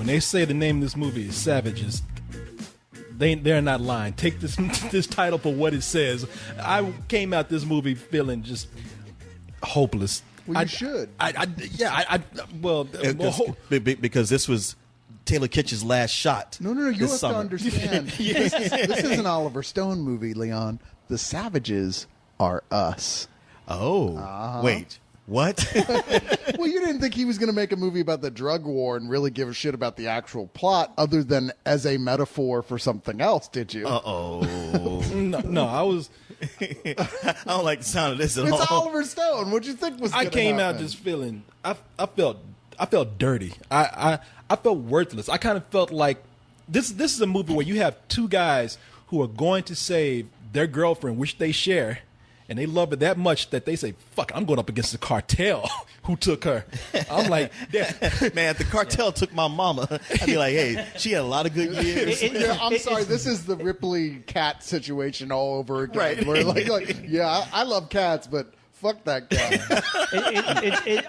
when they say the name of this movie is Savages, they're not lying. Take this this title for what it says. I came out this movie feeling just hopeless. Well, you should. Because this was Taylor Kitsch's last shot. No. You have to understand. This is an Oliver Stone movie, Leon. The Savages are us. Oh, wait. What? Well, you didn't think he was going to make a movie about the drug war and really give a shit about the actual plot other than as a metaphor for something else, did you? No, I was... I don't like the sound of this at all. It's Oliver Stone. What'd you think was going to happen? I came out just feeling... I felt dirty. I felt worthless. I kind of felt like... This is a movie where you have two guys who are going to save their girlfriend, which they share, and they love it that much that they say, fuck, I'm going up against the cartel who took her. I'm like, man, if the cartel took my mama, I'd be like, hey, she had a lot of good years. I'm sorry, this is the Ripley cat situation all over again. Right. Where I love cats, but fuck that cat.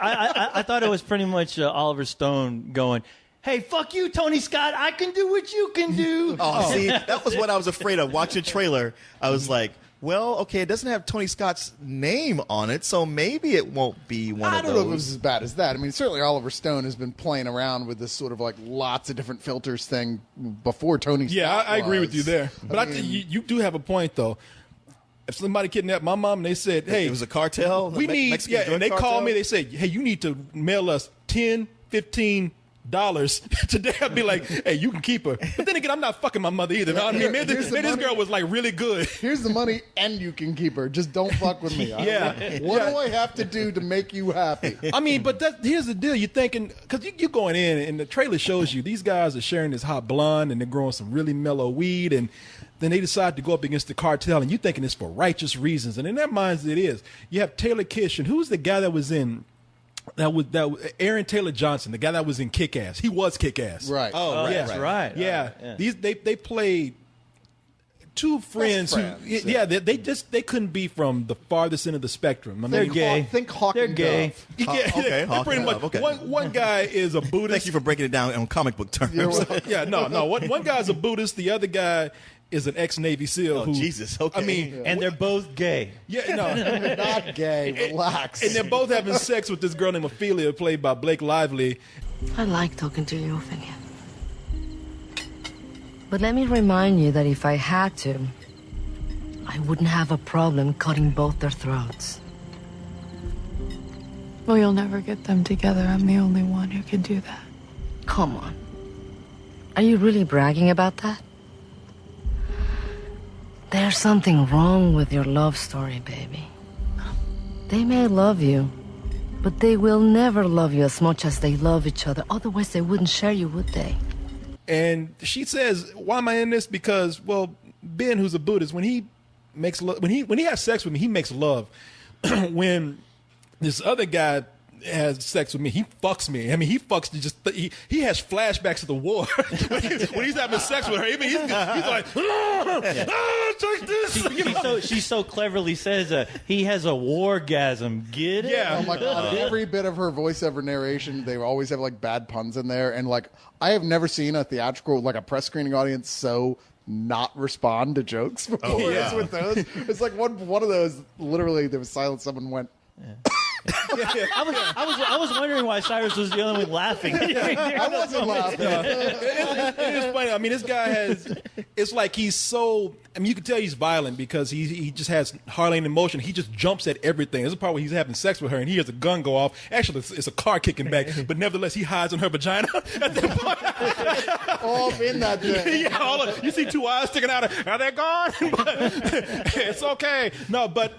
I thought it was pretty much Oliver Stone going, hey, fuck you, Tony Scott. I can do what you can do. See, that was what I was afraid of. Watching the trailer, I was like, well, okay, it doesn't have Tony Scott's name on it, so maybe it won't be one of those. I don't know if it was as bad as that. I mean, certainly Oliver Stone has been playing around with this sort of like lots of different filters thing before Tony Scott. Yeah, I agree with you there. But I mean, you do have a point, though. If somebody kidnapped my mom and they said, hey, it was a cartel, we need, Mexican drug and they cartel? called me, they said, hey, you need to mail us $10, $15 today, I'd be like, hey, you can keep her. But then again, I'm not fucking my mother either. I mean, maybe this girl was like really good. Here's the money, and you can keep her. Just don't fuck with me. What do I have to do to make you happy? I mean, but here's the deal. You're thinking, because you're going in, and the trailer shows you these guys are sharing this hot blonde, and they're growing some really mellow weed, and then they decide to go up against the cartel, and you're thinking it's for righteous reasons. And in their minds, it is. You have Taylor Kitsch, and who's the guy that was in... That was Aaron Taylor Johnson, the guy that was in Kick-Ass. He was Kick-Ass. Right. Oh, right. That's right. Yeah. Yeah. They played two friends who they couldn't be from the farthest end of the spectrum. I mean, They're gay. Think Hawk They're and gay. Dove. Yeah, Okay, they're pretty much. okay. One guy is a Buddhist. Thank you for breaking it down on comic book terms. One guy's a Buddhist. The other guy is an ex-Navy SEAL. Oh, Jesus. Okay. I mean, And they're both gay. You're not gay. Relax. and they're both having sex with this girl named Ophelia, played by Blake Lively. I like talking to you, Ophelia. But let me remind you that if I had to, I wouldn't have a problem cutting both their throats. Well, you'll never get them together. I'm the only one who can do that. Come on. Are you really bragging about that? There's something wrong with your love story, baby. They may love you, but they will never love you as much as they love each other. Otherwise, they wouldn't share you, would they? And she says, "Why am I in this? Because, well, Ben, who's a Buddhist, when he makes love, when he has sex with me, he makes love. When this other guy has sex with me, he fucks me. I mean, he fucks to just he has flashbacks to the war when he's having sex with her. I mean, he's like, take this. She so cleverly says he has a wargasm. Get it? Yeah. Oh my god! Every bit of her voiceover narration, they always have like bad puns in there, and like I have never seen a theatrical, like a press screening audience so not respond to jokes before. Oh, yeah. It's with those. It's like one of those. Literally, there was silence. Someone went. I was wondering why Cyrus was the only one laughing. I wasn't laughing. It is funny. I mean, this guy has. It's like he's so. I mean, you can tell he's violent because he just has hardly any emotion. He just jumps at everything. There's a part where he's having sex with her and he hears a gun go off. Actually, it's a car kicking back, but nevertheless, he hides in her vagina at that point. All in that thing. Yeah, you see two eyes sticking out. Are they gone? But it's okay. No, but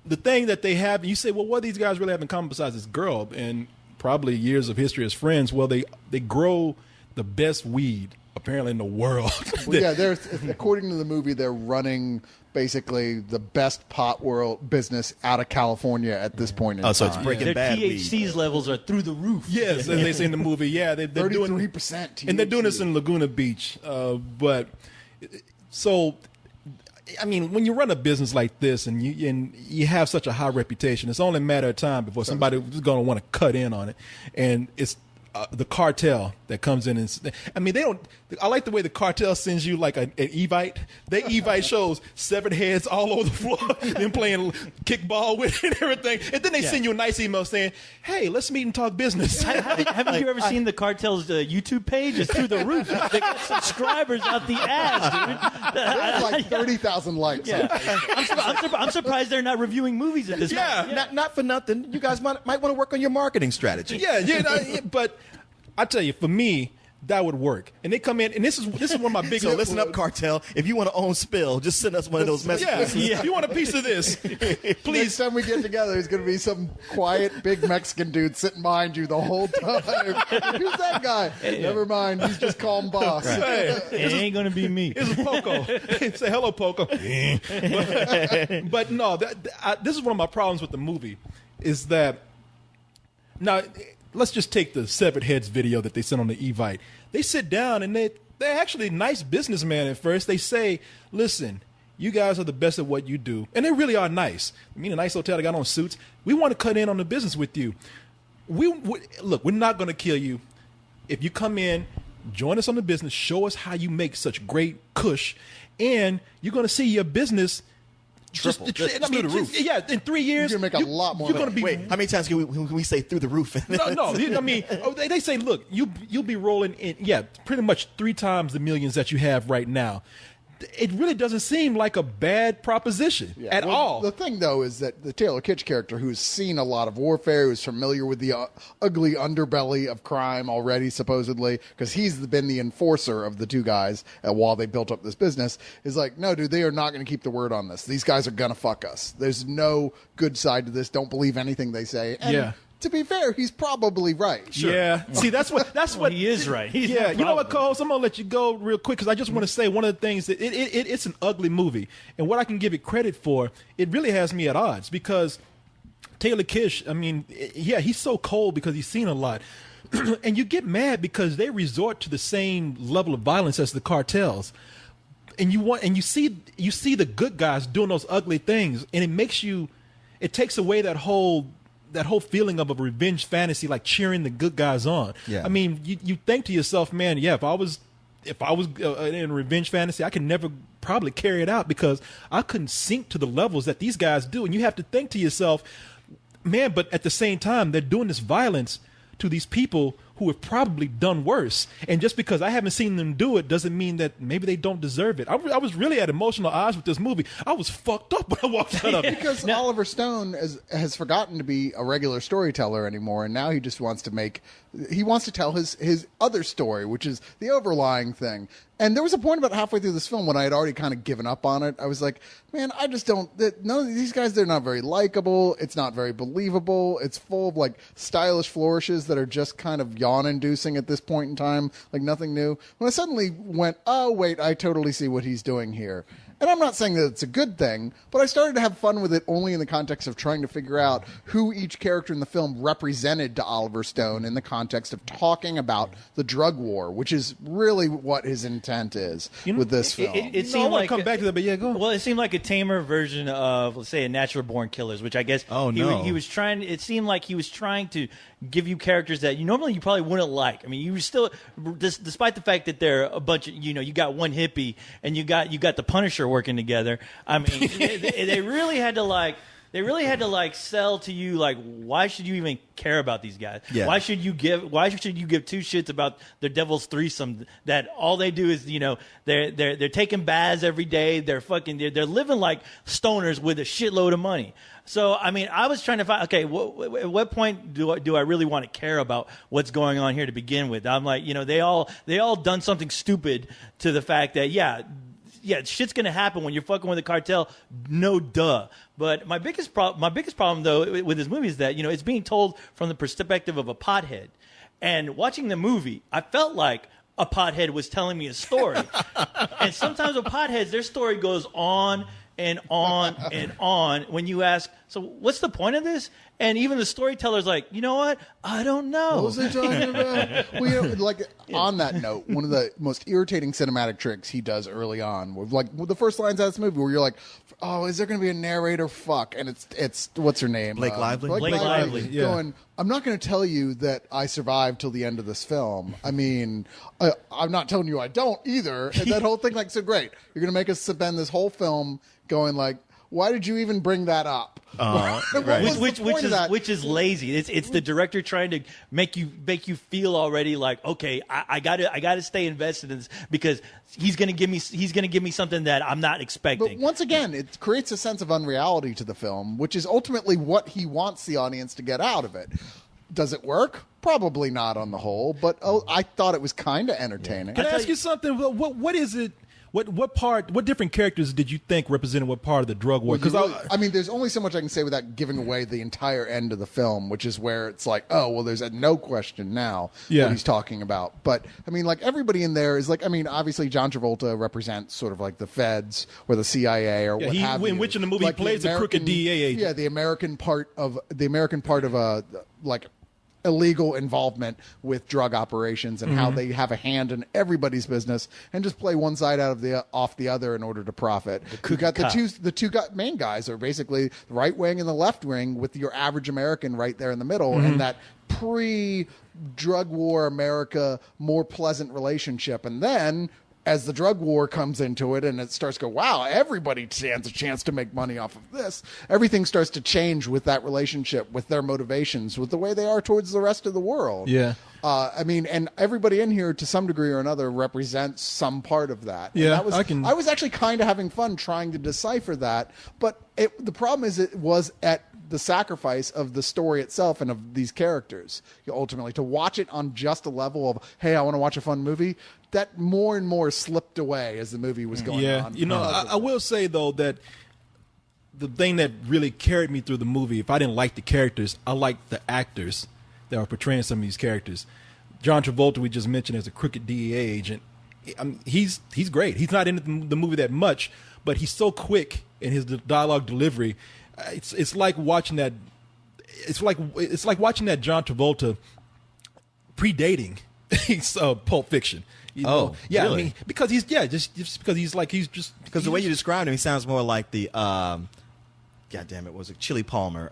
the thing that they have, you say, well, what do these guys really have in common besides this girl and probably years of history as friends? Well, they grow the best weed apparently in the world. Well, yeah, according to the movie, they're running basically the best pot world business out of California at this point in time. So it's Breaking Their Bad THC's weed. levels are through the roof. Yes, as they say in the movie. Yeah, they're doing 33%. and they're doing this in Laguna Beach. But so, I mean, when you run a business like this and you have such a high reputation, it's only a matter of time before somebody is going to want to cut in on it. And it's the cartel that comes in and I mean they don't. I like the way the cartel sends you like an Evite. They Evite shows severed heads all over the floor, them playing kickball with it and everything, and then they send you a nice email saying, "Hey, let's meet and talk business." Haven't you ever seen the cartel's YouTube page? It's through the roof. They got subscribers out the ass, dude. There's like 30,000 likes. Yeah. I'm surprised they're not reviewing movies at this point. Not for nothing. You guys might want to work on your marketing strategy. But I tell you, for me, that would work. And they come in, and this is one of my biggest. So listen up, cartel. If you want to own Spill, just send us one of those messages. Yeah, if you want a piece of this, Next please. time we get together, there's going to be some quiet, big Mexican dude sitting behind you the whole time. Who's that guy? Never mind. He's just calm boss. Hey, It ain't gonna be me. this is Poco. Say hello, Poco. but no, this is one of my problems with the movie, is that now let's just take the severed heads video that they sent on the Evite. They sit down and they're actually nice businessmen at first. They say, "Listen, you guys are the best at what you do," and they really are nice. I mean, a nice hotel. They got on suits. We want to cut in on the business with you. Look, we're not going to kill you if you come in, join us on the business, show us how you make such great kush, and you're going to see your business. Triple. Just through the roof. Yeah, in 3 years, You're gonna make a lot more You're than going to be. Wait, how many times can we say through the roof? No. I mean, they say, look, you'll be rolling in, pretty much 3 times the millions that you have right now. It really doesn't seem like a bad proposition at all. The thing, though, is that the Taylor Kitsch character, who's seen a lot of warfare, who's familiar with the ugly underbelly of crime already, supposedly, because he's been the enforcer of the two guys while they built up this business, is like, no, dude, they are not going to keep the word on this. These guys are going to fuck us. There's no good side to this. Don't believe anything they say. And to be fair, he's probably right. Yeah. See, that's what He is right. He's yeah, not you know what, probably. co-host? I'm gonna let you go real quick because I just want to say one of the things that it's an ugly movie, and what I can give it credit for, it really has me at odds because Taylor Kitsch, I mean, he's so cold because he's seen a lot, and you get mad because they resort to the same level of violence as the cartels, and you see the good guys doing those ugly things, and it takes away that whole feeling of a revenge fantasy, like cheering the good guys on. Yeah. I mean, you think to yourself, man, if I was in a revenge fantasy, I could never probably carry it out because I couldn't sink to the levels that these guys do. And you have to think to yourself, man, but at the same time, they're doing this violence to these people who have probably done worse. And just because I haven't seen them do it doesn't mean that maybe they don't deserve it. I was really at emotional odds with this movie. I was fucked up when I walked out of it. Because Oliver Stone has forgotten to be a regular storyteller anymore, and now he just wants to tell his other story, which is the overlying thing. And there was a point about halfway through this film when I had already kind of given up on it. I was like, man, I just don't. None of these guys, they're not very likable. It's not very believable. It's full of like stylish flourishes that are just kind of yawn-inducing at this point in time, like nothing new. When I suddenly went, oh wait, I totally see what he's doing here. And I'm not saying that it's a good thing, but I started to have fun with it only in the context of trying to figure out who each character in the film represented to Oliver Stone in the context of talking about the drug war, which is really what his intent is with this film. It I seemed want like to come back to that, but yeah, go. Well, it seemed like a tamer version of, let's say, a Natural Born Killers, which I guess he was trying. It seemed like he was trying to give you characters that you probably wouldn't like. I mean, you still, despite the fact that they're a bunch of, you got one hippie and you got the Punisher working together. I mean, they really had to like sell to you like, why should you even care about these guys? Yeah. Why should you give two shits about their devil's threesome that all they do is they're taking baths every day, they're living like stoners with a shitload of money. So I mean, I was trying to find, okay, at what point do I really want to care about what's going on here to begin with? I'm like, they all done something stupid to the fact that yeah, shit's gonna happen when you're fucking with the cartel. No duh. But my biggest problem though with this movie is that it's being told from the perspective of a pothead, and watching the movie, I felt like a pothead was telling me a story. And sometimes with potheads, their story goes on and on and on when you ask, so what's the point of this? And even the storyteller's like, you know what? I don't know. What was they talking about? Well, you know, like on that note, one of the most irritating cinematic tricks he does early on, with like the first lines out of this movie, where you're like, "Oh, is there going to be a narrator? Fuck!" And it's what's her name? Blake Lively? Blake Lively, yeah. Going, I'm not going to tell you that I survived till the end of this film. I mean, I'm not telling you I don't either. And that whole thing, like, so great. You're going to make us spend this whole film going like, why did you even bring that up? Right. Which is lazy. It's the director trying to make you feel already like, okay, I gotta stay invested in this because he's gonna give me something that I'm not expecting. But once again, it creates a sense of unreality to the film, which is ultimately what he wants the audience to get out of it. Does it work? Probably not on the whole, but I thought it was kind of entertaining. Can I ask you something? What is it? What different characters did you think represented what part of the drug war? Because I mean, there's only so much I can say without giving away the entire end of the film, which is where it's like, oh, well, there's no question now what he's talking about. But I mean, like everybody in there is like, I mean, obviously John Travolta represents sort of like the feds or the CIA or what have you. In which in the movie like he plays a crooked DEA agent. Yeah, the American part of a like illegal involvement with drug operations and how they have a hand in everybody's business and just play one side off the other in order to profit. You got the two main guys are basically the right wing and the left wing, with your average American right there in the middle, and that pre-drug war America more pleasant relationship. And then as the drug war comes into it and it starts to go, wow, everybody stands a chance to make money off of this. Everything starts to change with that relationship, with their motivations, with the way they are towards the rest of the world. Yeah. I mean, and everybody in here to some degree or another represents some part of that. And Yeah, I was actually kind of having fun trying to decipher that. But the problem is it was at the sacrifice of the story itself and of these characters. Ultimately, to watch it on just a level of, hey, I want to watch a fun movie, that more and more slipped away as the movie was going on. You know, I will say, though, that the thing that really carried me through the movie, if I didn't like the characters, I liked the actors that were portraying some of these characters. John Travolta, we just mentioned, as a crooked DEA agent. I mean, he's great. He's not in the movie that much, but he's so quick in his dialogue delivery. It's like watching that. It's like watching that John Travolta predating Pulp Fiction. You know? Yeah, really? I mean, because he's just because the way you described him, he sounds more like the God damn it, was it Chili Palmer?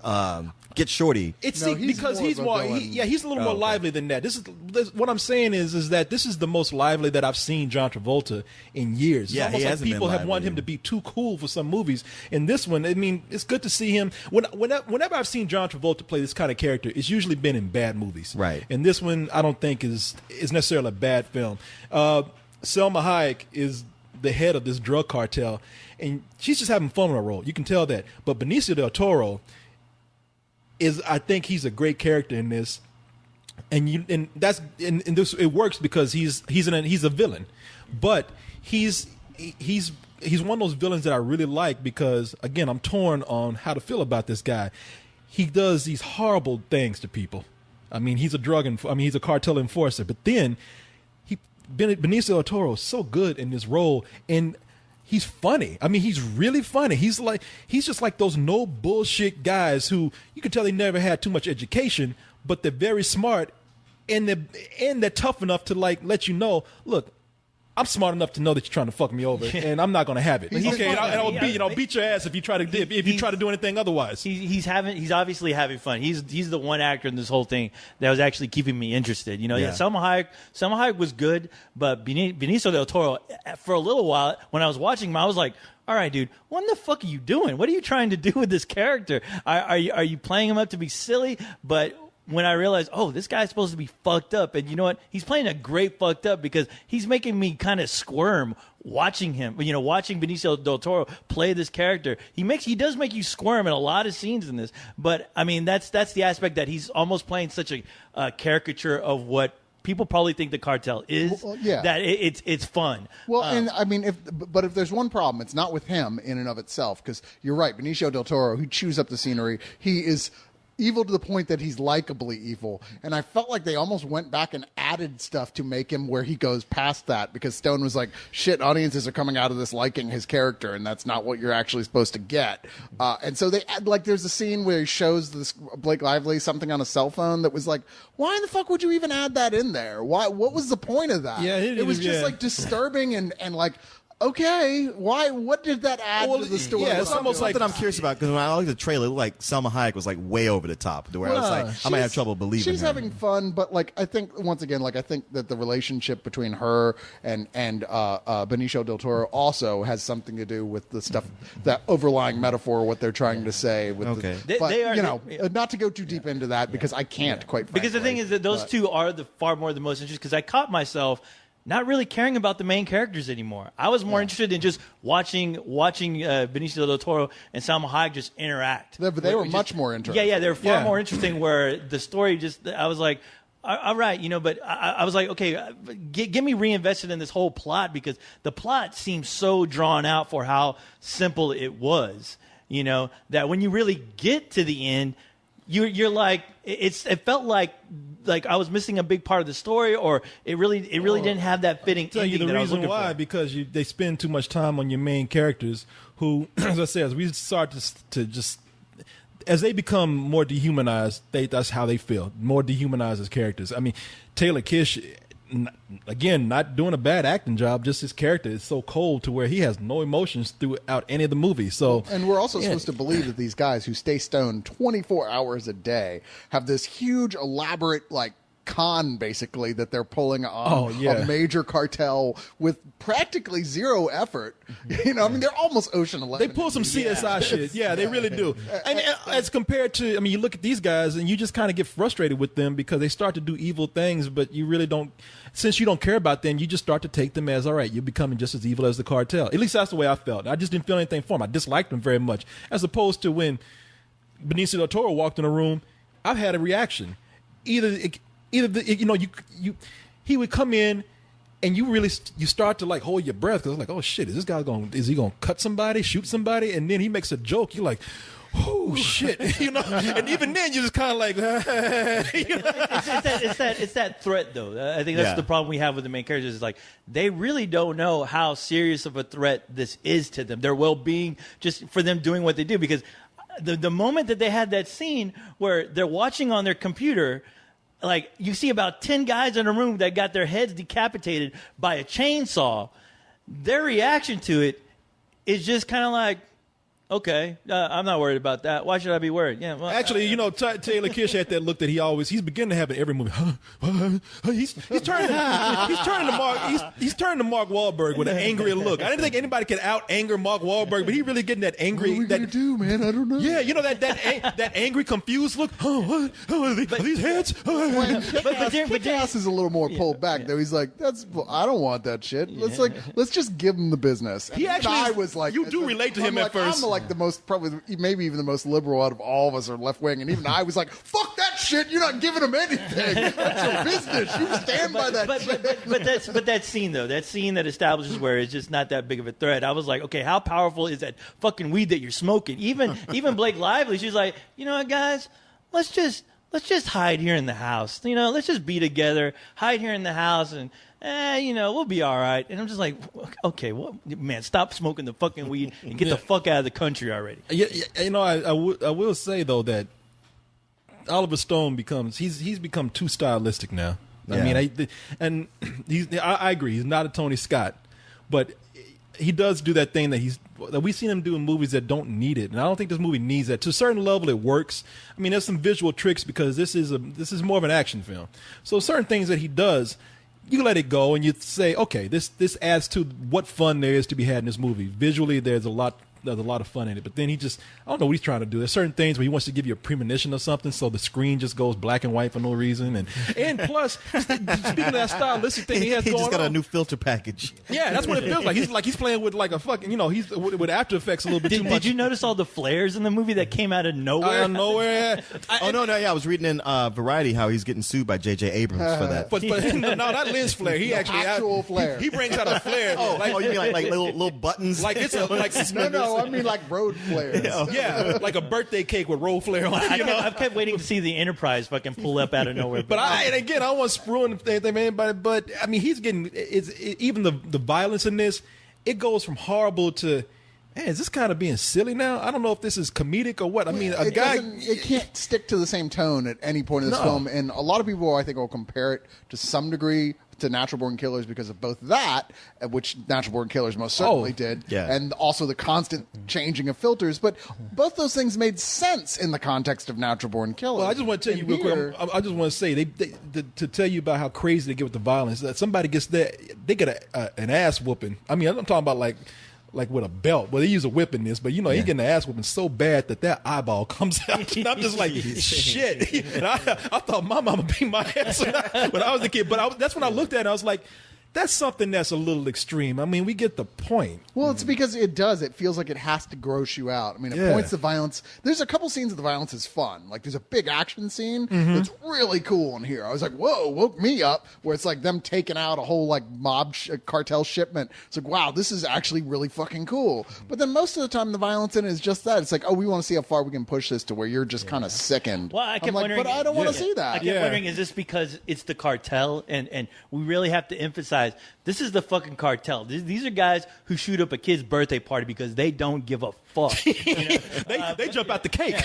Get Shorty. It's No, because he's he's more more of a villain. he's a little more lively than that. This what I'm saying is that this is the most lively that I've seen John Travolta in years. Yeah, it's almost he like hasn't people been have lively. wanted him to be too cool for some movies. In this one, I mean, it's good to see him. Whenever I've seen John Travolta play this kind of character, it's usually been in bad movies. Right. And this one, I don't think is necessarily a bad film. Selma Hayek is the head of this drug cartel, and she's just having fun with her role. You can tell that. But Benicio del Toro I think he's a great character in this, and this it works because he's a villain, but he's one of those villains that I really like because, again, I'm torn on how to feel about this guy. He does these horrible things to people. I mean, he's a cartel enforcer, but then Benicio del Toro is so good in this role, and he's funny. I mean, he's really funny. He's just like those no bullshit guys who you can tell they never had too much education, but they're very smart, and they're tough enough to like let you know, look, I'm smart enough to know that you're trying to fuck me over, and I'm not going to have it. Okay, and I'll beat your ass if you try to do anything otherwise. He's obviously having fun. He's the one actor in this whole thing that was actually keeping me interested. You know, Yeah. Selma Hayek was good, but Benicio del Toro, for a little while when I was watching him, I was like, all right, dude, what the fuck are you doing? What are you trying to do with this character? Are you playing him up to be silly? But when I realized, oh, this guy's supposed to be fucked up, and you know what? He's playing a great fucked up because he's making me kind of squirm watching him. You know, watching Benicio del Toro play this character, he does make you squirm in a lot of scenes in this. But I mean, that's the aspect that he's almost playing such a caricature of what people probably think the cartel is. Well, yeah. That it's fun. Well, and I mean, if there's one problem, it's not with him in and of itself, because you're right, Benicio del Toro, he chews up the scenery. He is evil to the point that he's likably evil. And I felt like they almost went back and added stuff to make him where he goes past that, because Stone was like, shit, audiences are coming out of this liking his character, and that's not what you're actually supposed to get. And so they add, like, there's a scene where he shows this Blake Lively something on a cell phone that was like, why in the fuck would you even add that in there? What was the point of that? Yeah, it was just like disturbing and like, okay, why? What did that add to the story? Yeah, it's almost like something I'm curious about, because when I looked at the trailer, it looked like Salma Hayek was like way over the top, to where I was like, I might have trouble believing she's her. having fun, but like I think once again, like I think that the relationship between her and Benicio del Toro also has something to do with the stuff, that overlying metaphor, what they're trying to say. With Okay. but not to go too deep into that, because I can't quite. Because the thing is that those two are far more the most interesting. Because I caught myself not really caring about the main characters anymore. I was more interested in just watching Benicio del Toro and Salma Hayek just interact. But they were much more interesting. Yeah, they were far more interesting. Where the story just, I was like, all right, but I was like, okay, get me reinvested in this whole plot, because the plot seems so drawn out for how simple it was. That when you really get to the end, you're like, it felt like I was missing a big part of the story, or it really didn't have that fitting. Tell you the reason why, because they spend too much time on your main characters, who, as I said, as we start to just, as they become more dehumanized, that's how they feel, more dehumanized as characters. I mean, Taylor Kitsch, again, not doing a bad acting job, just his character is so cold to where he has no emotions throughout any of the movie. So, and we're also supposed to believe that these guys who stay stoned 24 hours a day have this huge, elaborate, like, con, basically, that they're pulling on a major cartel with practically zero effort. I mean, they're almost Ocean 11. They pull some CSI shit. Yeah, they really do. And as compared to, I mean, you look at these guys and you just kind of get frustrated with them, because they start to do evil things, but you really don't, since you don't care about them, you just start to take them as, all right, you're becoming just as evil as the cartel. At least that's the way I felt. I just didn't feel anything for them. I disliked them very much. As opposed to when Benicio del Toro walked in a room, I've had a reaction. He would come in and you start to like hold your breath, because like, oh shit, is he going to cut somebody, shoot somebody? And then he makes a joke. You're like, oh shit, and even then you're just kind of like, it's that threat though. I think that's the problem we have with the main characters, is like, they really don't know how serious of a threat this is to them, their well-being, just for them doing what they do. Because the moment that they had that scene where they're watching on their computer, like, you see about 10 guys in a room that got their heads decapitated by a chainsaw, their reaction to it is just kind of like, okay, I'm not worried about that. Why should I be worried? Yeah, well, actually, Taylor Kitsch had that look that he's beginning to have in every movie. He's turning to Mark Wahlberg with an angry look. I didn't think anybody could out anger Mark Wahlberg, but he really getting that angry. What are we gonna do, man? I don't know. Yeah, that angry, confused look. Are these heads? But Kick-Ass is a little more pulled back though. He's like, I don't want that shit. Let's just give him the business. He actually was like, you do relate to him at first. I'm like the most, probably maybe even the most liberal out of all of us are left wing, and even I was like, fuck that shit, you're not giving him anything. That's your business. You stand by that shit. But that scene though, that scene that establishes where it's just not that big of a threat, I was like, okay, how powerful is that fucking weed that you're smoking? Even Blake Lively, she's like, you know what, guys, let's just hide here in the house. Let's just be together, hide here in the house, and we'll be all right. And I'm just like, okay, man, stop smoking the fucking weed and get the fuck out of the country already. Yeah, I will say though that Oliver Stone he's become too stylistic now. Yeah. I mean, I agree. He's not a Tony Scott, but he does do that thing that we've seen him do in movies that don't need it, and I don't think this movie needs that. To a certain level, it works. I mean, there's some visual tricks because this is more of an action film. So certain things that he does, you let it go and you say, okay, this adds to what fun there is to be had in this movie. Visually, there's a lot of fun in it. But then I don't know what he's trying to do. There's certain things where he wants to give you a premonition of something, so the screen just goes black and white for no reason. And plus, speaking of that stylistic thing he has going on. He just got a new filter package. Yeah, that's what it feels like. He's playing with like a fucking, he's with After Effects a little bit too much. Did you notice all the flares in the movie that came out of nowhere? Out of nowhere. I was reading in Variety how he's getting sued by J.J. Abrams for that. But no, not lens flare. He actually actual flare. He brings out a flare. You mean like little buttons? Like it's like No, No, I mean like road flares. Yeah, like a birthday cake with roll flare on it. I've kept waiting to see the Enterprise fucking pull up out of nowhere. But and again, I don't want to ruin anything for anybody. But I mean, he's getting even the violence in this. It goes from horrible to, man, is this kind of being silly now? I don't know if this is comedic or what. I mean, it can't stick to the same tone at any point in this film, and a lot of people I think will compare it to some degree to Natural Born Killers because of both that, which Natural Born Killers most certainly did, and also the constant changing of filters. But both those things made sense in the context of Natural Born Killers. Well, I just want to tell you real quick. I just want to say to tell you about how crazy they get with the violence. That somebody gets there, they get an ass whooping. I mean, I'm talking about like with a belt. Well, they use a whip in this, but he's getting an ass whooping so bad that eyeball comes out. And I'm just like, shit. And I thought my mama beat my ass when I was a kid. But that's when I looked at it and I was like, that's something that's a little extreme. I mean, we get the point. Well, it's because it does. It feels like it has to gross you out. I mean, it points to violence. There's a couple scenes of the violence is fun. Like, there's a big action scene that's really cool in here. I was like, whoa, woke me up, where it's like them taking out a whole, like, mob cartel shipment. It's like, wow, this is actually really fucking cool. But then most of the time, the violence in it is just that. It's like, oh, we want to see how far we can push this to where you're just kind of sickened. Well, I kept wondering, but I don't want to see that. I kept wondering, is this because it's the cartel, and we really have to emphasize this is the fucking cartel. These are guys who shoot up a kid's birthday party because they don't give a fuck. You know? They jump out the cake.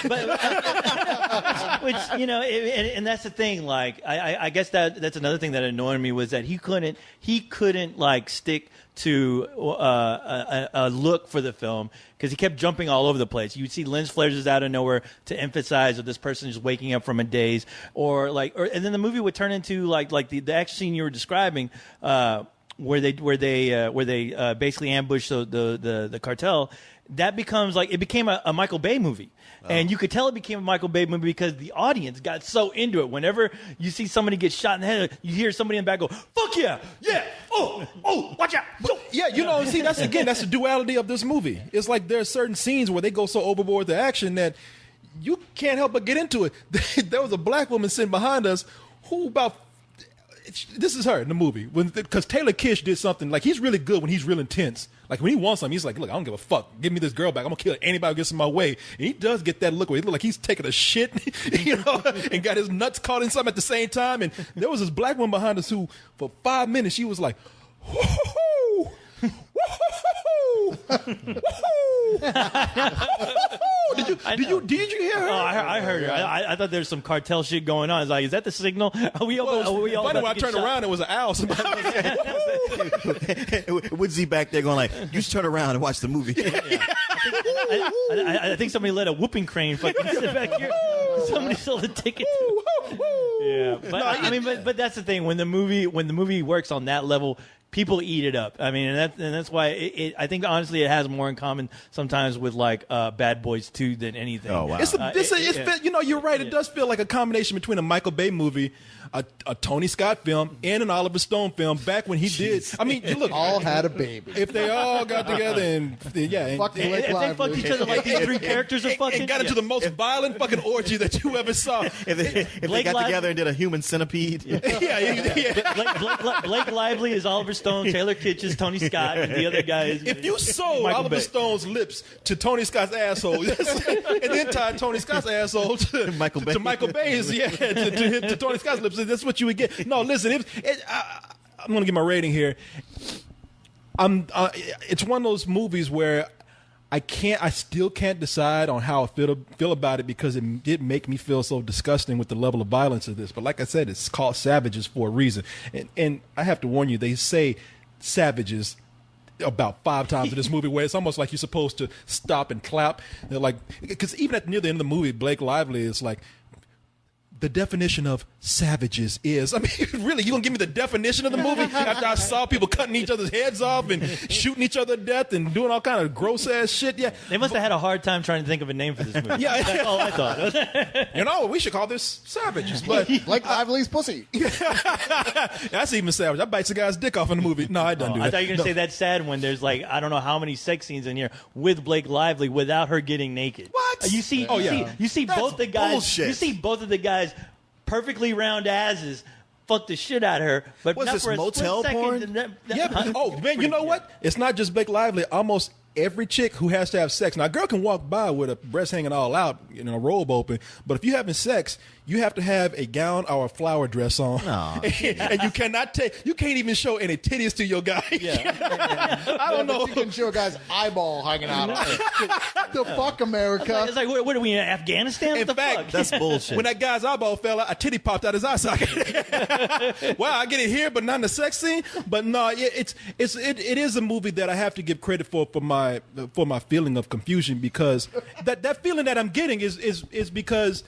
Which, you know, and that's the thing. Like, I guess that's another thing that annoyed me was that he couldn't like stick to a look for the film because he kept jumping all over the place. You'd see lens flares just out of nowhere to emphasize that this person is waking up from a daze, and then the movie would turn into like the action scene you were describing. Where they basically ambush the cartel, that becomes like it became a Michael Bay movie, and you could tell it became a Michael Bay movie because the audience got so into it. Whenever you see somebody get shot in the head, you hear somebody in the back go, "Fuck yeah, yeah, oh, watch out!" Yeah, you know, see, that's the duality of this movie. It's like there are certain scenes where they go so overboard with the action that you can't help but get into it. There was a black woman sitting behind us who this is her in the movie because Taylor Kitsch did something like he's really good when he's real intense. Like when he wants something, he's like, "Look, I don't give a fuck. Give me this girl back. I'm gonna kill anybody who gets in my way." And he does get that look where he look like he's taking a shit, you know, and got his nuts caught in something at the same time. And there was this black woman behind us who, for 5 minutes, she was like, "Woo-hoo-hoo! Woo-hoo-hoo! Woo-hoo-hoo!" Did you hear her? Oh, I heard her. I thought there was some cartel shit going on. It's like, is that the signal? Are we all? Funny when I turned around, it was an owl. Woodsy back there going like, "You should turn around and watch the movie." I think somebody let a whooping crane fucking sit back here. Somebody sold a ticket. Yeah, but but that's the thing. When the movie works on that level, people eat it up. I mean, and that's why I think honestly it has more in common sometimes with like Bad Boys 2 than anything. Oh wow! You know, you're right. It does feel like a combination between a Michael Bay movie, a Tony Scott film, and an Oliver Stone film. Back when he did, I mean, look, all had a baby. If they all got together and if they fucked each other like these three characters are fucking, and got into the most violent fucking orgy that you ever saw. If they got together and did a human centipede, Blake Lively is Oliver Stone, Taylor Kitsch is Tony Scott, and the other guy is. If you sold Oliver Stone's lips to Tony Scott's asshole, and then tied Tony Scott's asshole to Michael Bay's, to Tony Scott's lips, that's what you would get. No, listen, I'm going to get my rating here. It's one of those movies where I still can't decide on how I feel about it because it did make me feel so disgusting with the level of violence of this. But like I said, it's called Savages for a reason. And I have to warn you, they say Savages about 5 times in this movie where it's almost like you're supposed to stop and clap. They're like, because even near the end of the movie, Blake Lively is like, the definition of savages is, I mean, really, you gonna give me the definition of the movie after I saw people cutting each other's heads off and shooting each other to death and doing all kind of gross ass shit? Yeah, they must have had a hard time trying to think of a name for this movie. Yeah, that's all I thought. You know, we should call this Savages, but Blake Lively's pussy. That's even savage. I bites the guy's dick off in the movie. No, I don't do that. I thought you were gonna say that's sad when there's like I don't know how many sex scenes in here with Blake Lively without her getting naked. What? You see? You see both the guys. Bullshit. You see both of the guys. Perfectly round asses fuck the shit out of her, but what's not this, for a motel split porn? second. Yeah, oh man, you know what? It's not just Blake Lively. Almost every chick who has to have sex. Now, a girl can walk by with a breast hanging all out, a robe open, but if you're having sex, you have to have a gown or a flower dress on. And you can't even show any titties to your guy. I don't know. You can show a guy's eyeball hanging out. The fuck, America. It's like, what are we in Afghanistan? What In the fact, fuck? That's bullshit. when that guy's eyeball fell out, a titty popped out his eye socket. Wow, I get it here, but not in the sex scene. But no, it is a movie that I have to give credit for my feeling of confusion, because that feeling that I'm getting is because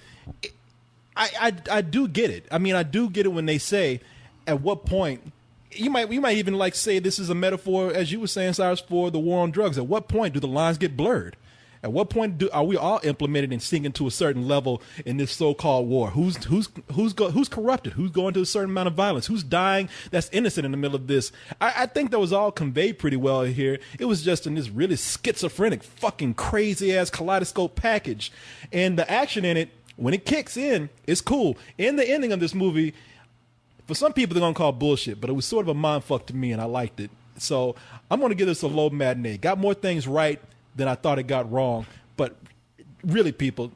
I do get it. I mean, I do get it when they say, at what point. We might even like say this is a metaphor, as you were saying, Cyrus, for the war on drugs. At what point do the lines get blurred? At what point are we all implemented and sinking to a certain level in this so-called war? Who's corrupted? Who's going to a certain amount of violence? Who's dying that's innocent in the middle of this? I think that was all conveyed pretty well here. It was just in this really schizophrenic, fucking crazy-ass kaleidoscope package. And the action in it, when it kicks in, it's cool. In the ending of this movie, for some people, they're going to call bullshit, but it was sort of a mindfuck to me, and I liked it. So I'm going to give this a low matinee. Got more things right than I thought it got wrong. But really, people,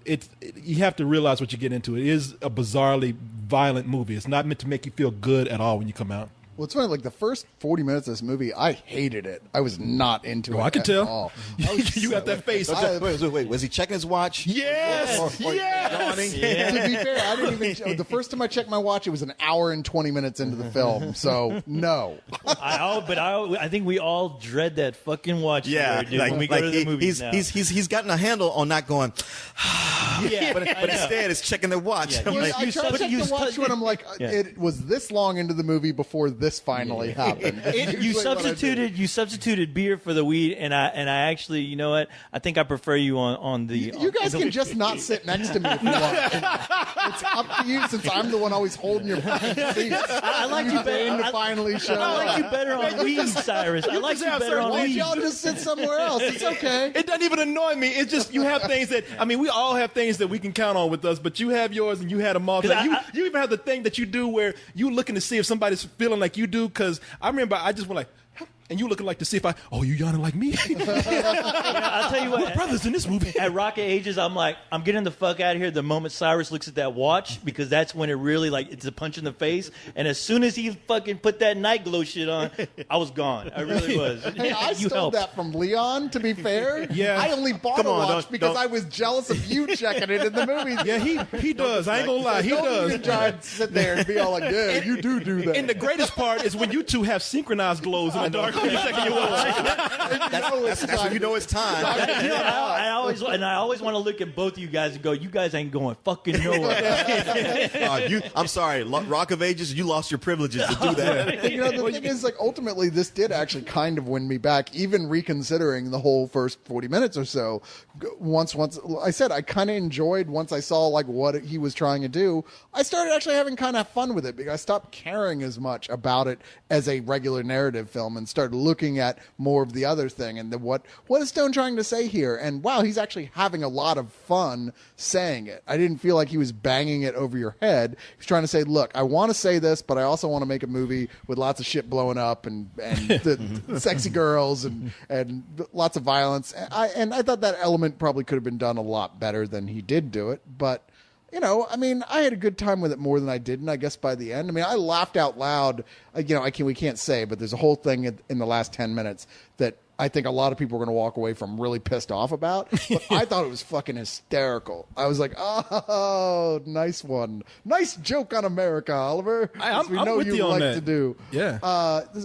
you have to realize what you get into. It is a bizarrely violent movie. It's not meant to make you feel good at all when you come out. Well, it's funny, like the first 40 minutes of this movie, I hated it. I was not into it. I could at tell. all. You got that face. Wait, was he checking his watch? Yes! Or yawning? To be fair, I didn't even. The first time I checked my watch, it was an hour and 20 minutes into the film. So no. I think we all dread that fucking watch. Yeah, dude, when we go to the movies now. he's gotten a handle on not going. Yeah, but instead, it's checking the watch. Yeah, I'm you- like, I tried to check the watch when I'm like, Yeah. it was this long into the movie before this finally happened. You substituted beer for the weed, and I actually, you know what? I think I prefer you on the. You guys can just not sit next to me if you want. It's up to you, since I'm the one always holding your fucking seat. I like you better. To finally show I like up. you better on weed, Cyrus. I like you better on Why don't weed. y'all just sit somewhere else? It's okay. It doesn't even annoy me. It's just you have things that, I mean, we all have things that we can count on with us, but you have yours and you had them all. Like, you even have the thing that you do where you looking to see if somebody's feeling like you do, because I remember I just went like, and you looking like to see if you yawning like me? I'll tell you what. We're brothers in this movie. At Rocket Ages, I'm like, I'm getting the fuck out of here the moment Cyrus looks at that watch, because that's when it really, like, it's a punch in the face. And as soon as he fucking put that night glow shit on, I was gone. I really was. Hey, I You stole helped. that from Leon, to be fair. Yeah. I only bought Come a on, watch because don't- I was jealous of you checking it in the movies. Yeah, he does. I ain't gonna lie, he Don't does. even try and sit there and be all like, yeah, you do that. And the greatest part is when you two have synchronized glows in the dark when you're checking your watch. that's when you know it's time. I always want to look at both of you guys and go, you guys ain't going fucking nowhere. I'm sorry, Rock of Ages, you lost your privileges to do that. And, the thing is, like, ultimately, this did actually kind of win me back, even reconsidering the whole first 40 minutes or so. Once I said I kind of enjoyed, once I saw like what he was trying to do, I started actually having kind of fun with it, because I stopped caring as much about it as a regular narrative film and started looking at more of the other thing and what is Stone trying to say here. And wow, he's actually having a lot of fun saying it. I didn't feel like he was banging it over your head. He's trying to say, look, I want to say this, but I also want to make a movie with lots of shit blowing up and the sexy girls and lots of violence. And I thought that element probably could have been done a lot better than he did do it. But I mean, I had a good time with it more than I didn't, I guess, by the end. I mean, I laughed out loud. We can't say, but there's a whole thing in the last 10 minutes that I think a lot of people are going to walk away from really pissed off about. But I thought it was fucking hysterical. I was like, oh, nice one. Nice joke on America, Oliver. As we I'm know with you on like that. to do. Yeah.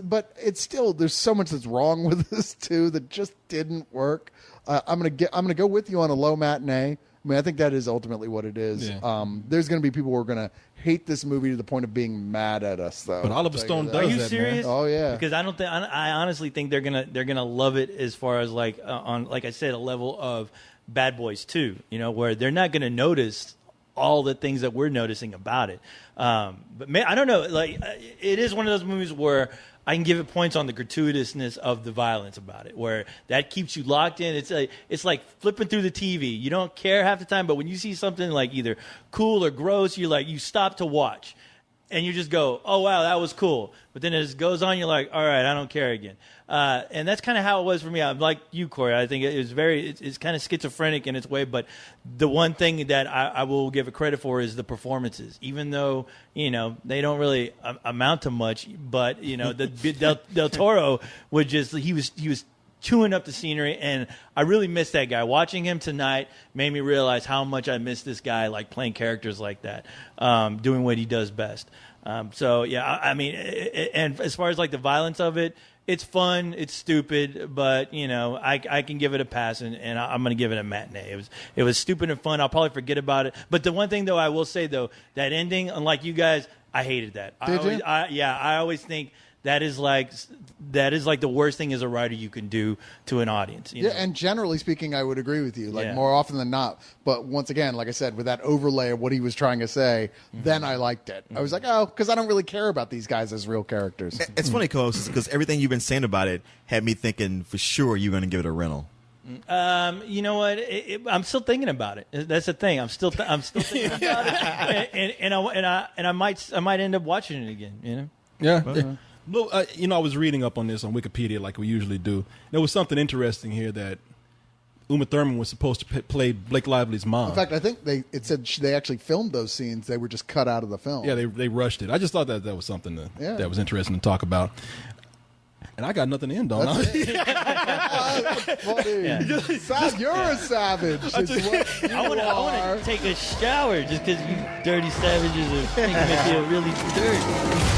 But it's still, there's so much that's wrong with this, too, that just didn't work. I'm gonna go with you on a low matinee. I mean, I think that is ultimately what it is. Yeah. There's going to be people who are going to hate this movie to the point of being mad at us, though. But Oliver I'll tell Stone you does that. Are you that, serious? Oh, yeah. Because I honestly think they're gonna love it, as far as like on, like I said, a level of Bad Boys 2, where they're not gonna notice all the things that we're noticing about it. But man, I don't know. Like, it is one of those movies where I can give it points on the gratuitousness of the violence about it, where that keeps you locked in. It's like flipping through the TV. You don't care half the time, but when you see something like either cool or gross, you stop to watch. and you just go, oh wow, that was cool. But then as it goes on, you're like, all right, I don't care again. And that's kind of how it was for me. I'm like you, Corey. I think it's kind of schizophrenic in its way. But the one thing that I will give it credit for is the performances, even though they don't really amount to much. But the Del Toro would just he was chewing up the scenery, and I really miss that guy. Watching him tonight made me realize how much I miss this guy, like playing characters like that, doing what he does best. So yeah, I mean, and as far as like the violence of it, it's fun, it's stupid, but I can give it a pass, and I'm going to give it a matinee. It was stupid and fun. I'll probably forget about it. But the one thing though, I will say though, that ending, unlike you guys, I hated that. I always think that is like the worst thing as a writer you can do to an audience. Yeah, and generally speaking, I would agree with you. More often than not. But once again, like I said, with that overlay of what he was trying to say, then I liked it. I was like, oh, because I don't really care about these guys as real characters. It's funny, co-host, because everything you've been saying about it had me thinking for sure you're going to give it a rental. You know what? I'm still thinking about it. That's the thing. I'm still thinking about it, and I might end up watching it again. Yeah. Well, I was reading up on this on Wikipedia like we usually do. There was something interesting here that Uma Thurman was supposed to play Blake Lively's mom. In fact, I think it said they actually filmed those scenes. They were just cut out of the film. Yeah, they rushed it. I just thought that was something that was interesting to talk about. And I got nothing to end on. Funny. Yeah. You're a savage. I want to take a shower just because you dirty savages are making me feel really dirty.